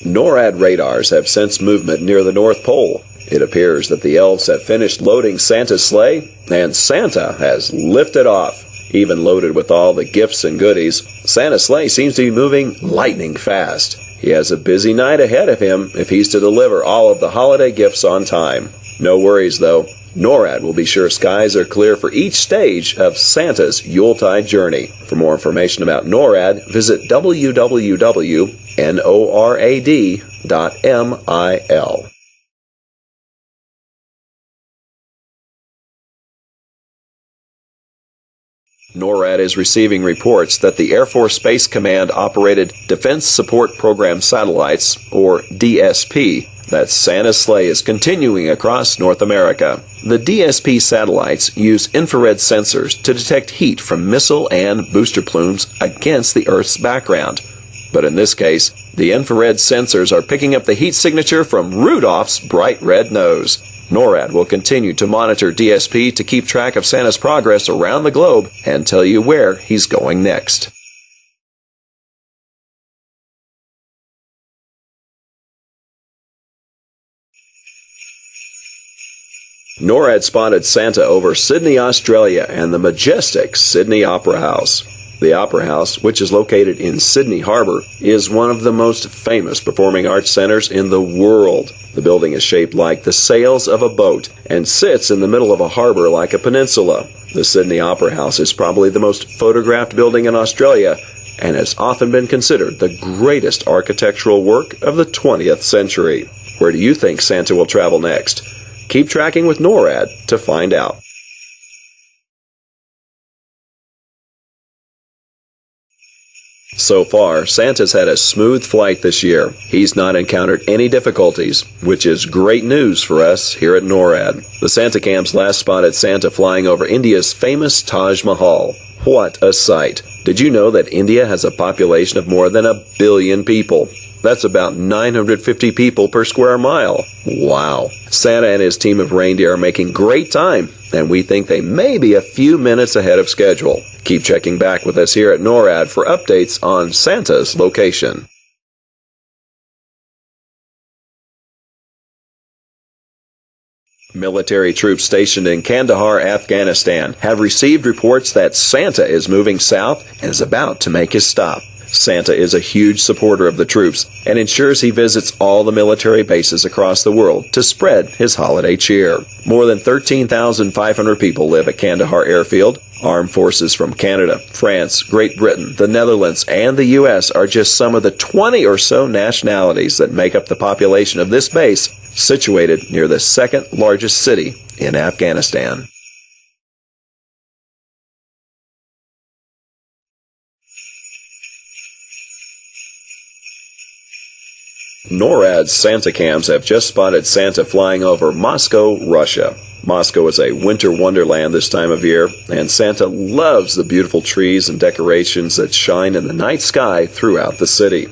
NORAD radars have sensed movement near the North Pole. It appears that the elves have finished loading Santa's sleigh, and Santa has lifted off. Even loaded with all the gifts and goodies, Santa's sleigh seems to be moving lightning fast. He has a busy night ahead of him if he's to deliver all of the holiday gifts on time. No worries, though. NORAD will be sure skies are clear for each stage of Santa's Yuletide journey. For more information about NORAD, visit www.norad.mil. NORAD is receiving reports that the Air Force Space Command operated Defense Support Program satellites, or DSP, that Santa's sleigh is continuing across North America. The DSP satellites use infrared sensors to detect heat from missile and booster plumes against the Earth's background. But in this case, the infrared sensors are picking up the heat signature from Rudolph's bright red nose. NORAD will continue to monitor DSP to keep track of Santa's progress around the globe and tell you where he's going next. NORAD spotted Santa over Sydney, Australia, and the majestic Sydney Opera House. The Opera House, which is located in Sydney Harbour, is one of the most famous performing arts centres in the world. The building is shaped like the sails of a boat and sits in the middle of a harbour like a peninsula. The Sydney Opera House is probably the most photographed building in Australia and has often been considered the greatest architectural work of the 20th century. Where do you think Santa will travel next? Keep tracking with NORAD to find out. So far, Santa's had a smooth flight this year. He's not encountered any difficulties, which is great news for us here at NORAD. The Santa Cams last spotted Santa flying over India's famous Taj Mahal. What a sight! Did you know that India has a population of more than 1 billion people? That's about 950 people per square mile. Wow! Santa and his team of reindeer are making great time, and we think they may be a few minutes ahead of schedule. Keep checking back with us here at NORAD for updates on Santa's location. Military troops stationed in Kandahar, Afghanistan, have received reports that Santa is moving south and is about to make his stop. Santa is a huge supporter of the troops and ensures he visits all the military bases across the world to spread his holiday cheer. More than 13,500 people live at Kandahar Airfield. Armed forces from Canada, France, Great Britain, the Netherlands, and the U.S. are just some of the 20 or so nationalities that make up the population of this base, situated near the second largest city in Afghanistan. NORAD's Santa Cams have just spotted Santa flying over Moscow, Russia. Moscow is a winter wonderland this time of year, and Santa loves the beautiful trees and decorations that shine in the night sky throughout the city.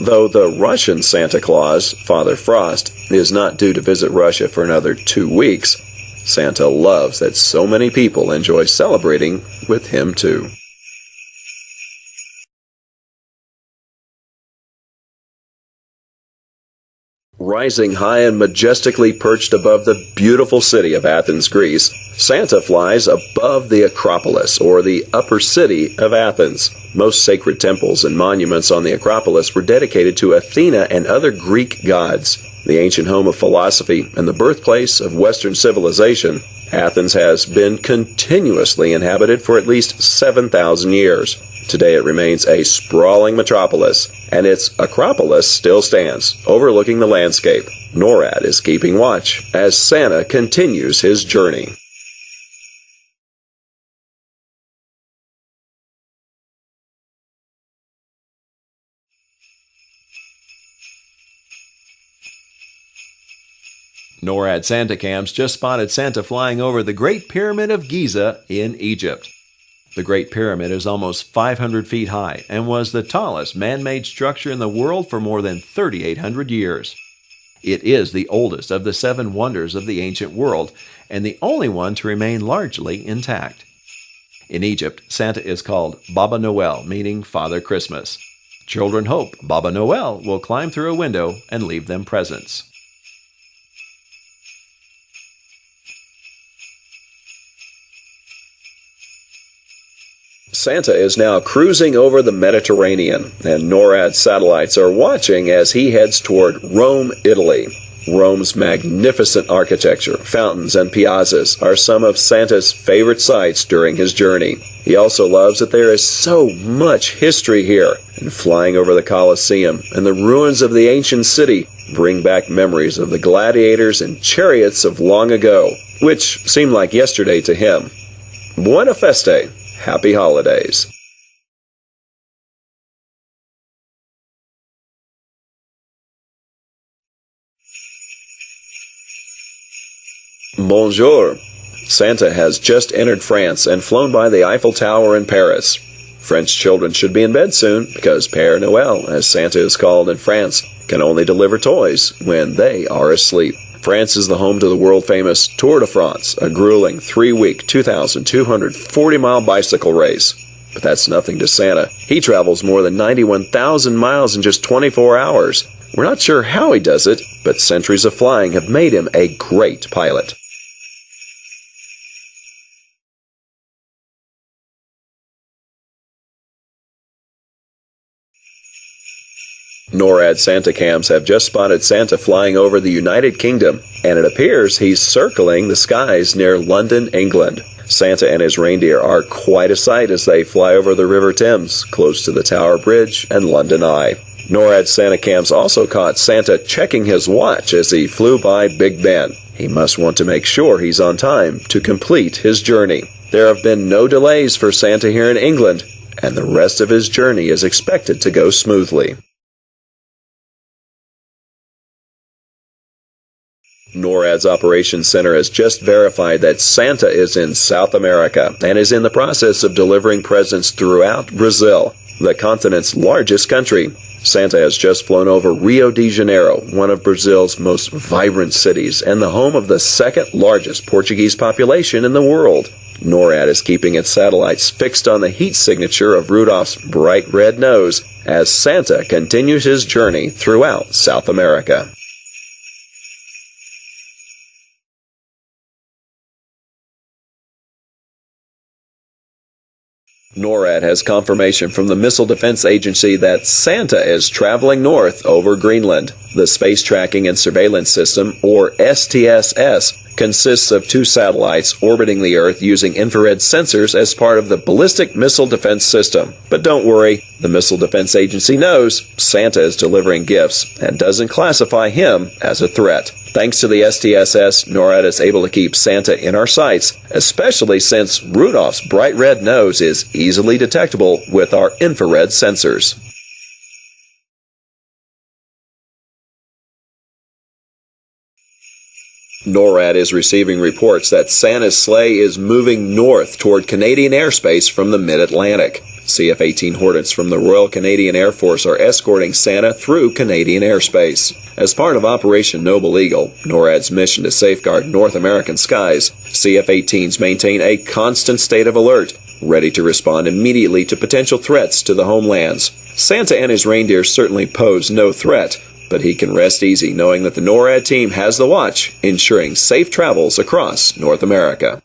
Though the Russian Santa Claus, Father Frost, is not due to visit Russia for another 2 weeks, Santa loves that so many people enjoy celebrating with him too. Rising high and majestically perched above the beautiful city of Athens, Greece, Santa flies above the Acropolis, or the upper city of Athens. Most sacred temples and monuments on the Acropolis were dedicated to Athena and other Greek gods. The ancient home of philosophy and the birthplace of Western civilization, Athens has been continuously inhabited for at least 7,000 years. Today it remains a sprawling metropolis, and its Acropolis still stands, overlooking the landscape. NORAD is keeping watch as Santa continues his journey. NORAD Santa Cams just spotted Santa flying over the Great Pyramid of Giza in Egypt. The Great Pyramid is almost 500 feet high and was the tallest man-made structure in the world for more than 3,800 years. It is the oldest of the 7 wonders of the ancient world and the only one to remain largely intact. In Egypt, Santa is called Baba Noel, meaning Father Christmas. Children hope Baba Noel will climb through a window and leave them presents. Santa is now cruising over the Mediterranean, and NORAD satellites are watching as he heads toward Rome, Italy. Rome's magnificent architecture, fountains, and piazzas are some of Santa's favorite sights during his journey. He also loves that there is so much history here, and flying over the Colosseum and the ruins of the ancient city bring back memories of the gladiators and chariots of long ago, which seem like yesterday to him. Buona feste! Happy holidays! Bonjour! Santa has just entered France and flown by the Eiffel Tower in Paris. French children should be in bed soon because Père Noël, as Santa is called in France, can only deliver toys when they are asleep. France is the home to the world-famous Tour de France, a grueling 3-week, 2,240-mile bicycle race. But that's nothing to Santa. He travels more than 91,000 miles in just 24 hours. We're not sure how he does it, but centuries of flying have made him a great pilot. NORAD Santa cams have just spotted Santa flying over the United Kingdom, and it appears he's circling the skies near London, England. Santa and his reindeer are quite a sight as they fly over the River Thames, close to the Tower Bridge and London Eye. NORAD Santa cams also caught Santa checking his watch as he flew by Big Ben. He must want to make sure he's on time to complete his journey. There have been no delays for Santa here in England, and the rest of his journey is expected to go smoothly. NORAD's Operations Center has just verified that Santa is in South America and is in the process of delivering presents throughout Brazil, the continent's largest country. Santa has just flown over Rio de Janeiro, one of Brazil's most vibrant cities and the home of the second largest Portuguese population in the world. NORAD is keeping its satellites fixed on the heat signature of Rudolph's bright red nose as Santa continues his journey throughout South America. NORAD has confirmation from the Missile Defense Agency that Santa is traveling north over Greenland. The Space Tracking and Surveillance System, or STSS, consists of 2 satellites orbiting the Earth using infrared sensors as part of the Ballistic Missile Defense System. But don't worry, the Missile Defense Agency knows Santa is delivering gifts and doesn't classify him as a threat. Thanks to the STSS, NORAD is able to keep Santa in our sights, especially since Rudolph's bright red nose is easily detectable with our infrared sensors. NORAD is receiving reports that Santa's sleigh is moving north toward Canadian airspace from the mid-Atlantic. CF-18 Hornets from the Royal Canadian Air Force are escorting Santa through Canadian airspace. As part of Operation Noble Eagle, NORAD's mission to safeguard North American skies, CF-18s maintain a constant state of alert, ready to respond immediately to potential threats to the homelands. Santa and his reindeer certainly pose no threat, but he can rest easy knowing that the NORAD team has the watch, ensuring safe travels across North America.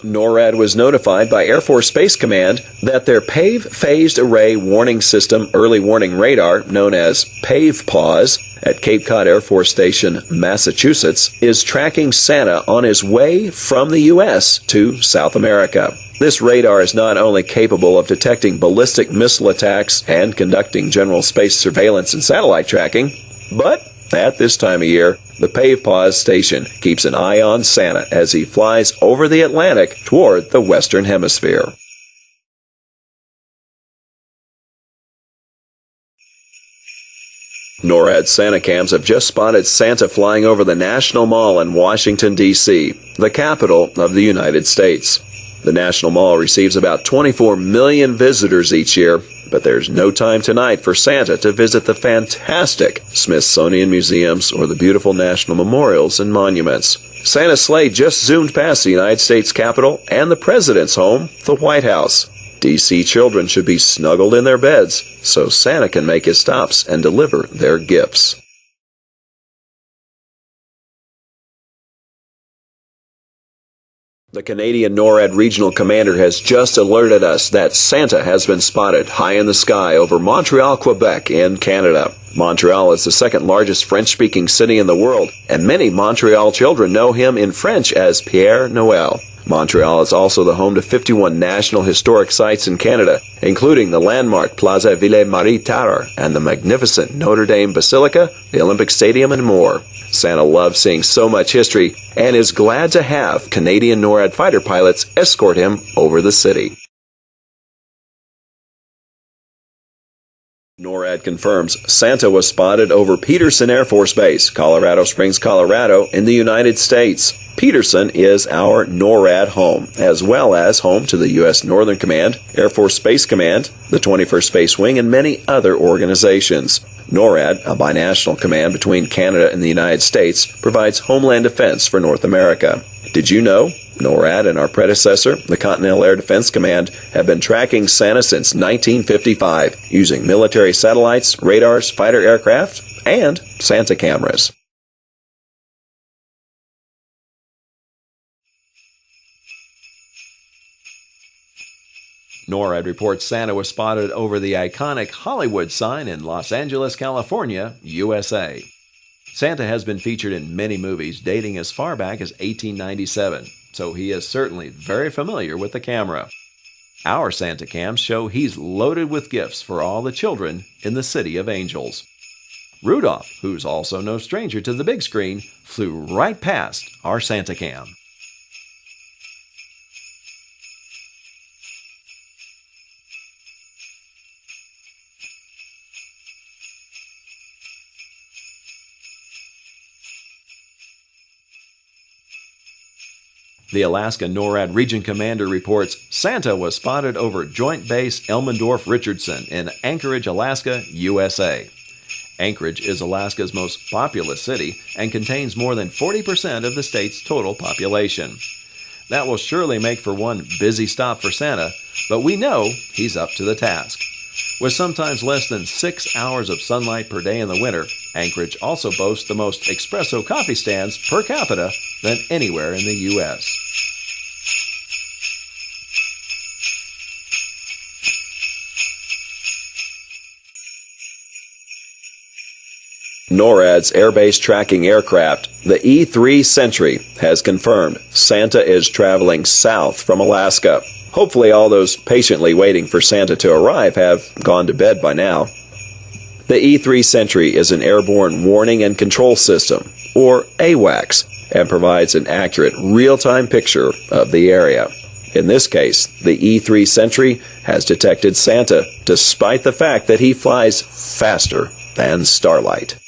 NORAD was notified by Air Force Space Command that their PAVE Phased Array Warning System Early Warning Radar, known as PAVE-PAWS, at Cape Cod Air Force Station, Massachusetts, is tracking Santa on his way from the U.S. to South America. This radar is not only capable of detecting ballistic missile attacks and conducting general space surveillance and satellite tracking, but at this time of year, the PAVE-PAWS station keeps an eye on Santa as he flies over the Atlantic toward the Western Hemisphere. NORAD Santa cams have just spotted Santa flying over the National Mall in Washington, D.C., the capital of the United States. The National Mall receives about 24 million visitors each year, but there's no time tonight for Santa to visit the fantastic Smithsonian museums or the beautiful national memorials and monuments. Santa's sleigh just zoomed past the United States Capitol and the President's home, the White House. D.C. children should be snuggled in their beds so Santa can make his stops and deliver their gifts. The Canadian NORAD regional commander has just alerted us that Santa has been spotted high in the sky over Montreal, Quebec in Canada. Montreal is the second largest French-speaking city in the world, and many Montreal children know him in French as Père Noël. Montreal is also the home to 51 National Historic Sites in Canada, including the landmark Plaza Ville-Marie Tower and the magnificent Notre Dame Basilica, the Olympic Stadium, and more. Santa loves seeing so much history and is glad to have Canadian NORAD fighter pilots escort him over the city. NORAD confirms Santa was spotted over Peterson Air Force Base, Colorado Springs, Colorado, in the United States. Peterson is our NORAD home, as well as home to the U.S. Northern Command, Air Force Space Command, the 21st Space Wing, and many other organizations. NORAD, a binational command between Canada and the United States, provides homeland defense for North America. Did you know NORAD and our predecessor, the Continental Air Defense Command, have been tracking Santa since 1955, using military satellites, radars, fighter aircraft, and Santa cameras. NORAD reports Santa was spotted over the iconic Hollywood sign in Los Angeles, California, USA. Santa has been featured in many movies dating as far back as 1897, so he is certainly very familiar with the camera. Our Santa cams show he's loaded with gifts for all the children in the City of Angels. Rudolph, who's also no stranger to the big screen, flew right past our Santa cam. The Alaska NORAD Region Commander reports Santa was spotted over Joint Base Elmendorf-Richardson in Anchorage, Alaska, USA. Anchorage is Alaska's most populous city and contains more than 40% of the state's total population. That will surely make for one busy stop for Santa, but we know he's up to the task. With sometimes less than 6 hours of sunlight per day in the winter, Anchorage also boasts the most espresso coffee stands per capita than anywhere in the U.S. NORAD's air-based tracking aircraft, the E-3 Sentry, has confirmed Santa is traveling south from Alaska. Hopefully all those patiently waiting for Santa to arrive have gone to bed by now. The E-3 Sentry is an airborne warning and control system, or AWACS, and provides an accurate real-time picture of the area. In this case, the E-3 Sentry has detected Santa, despite the fact that he flies faster than starlight.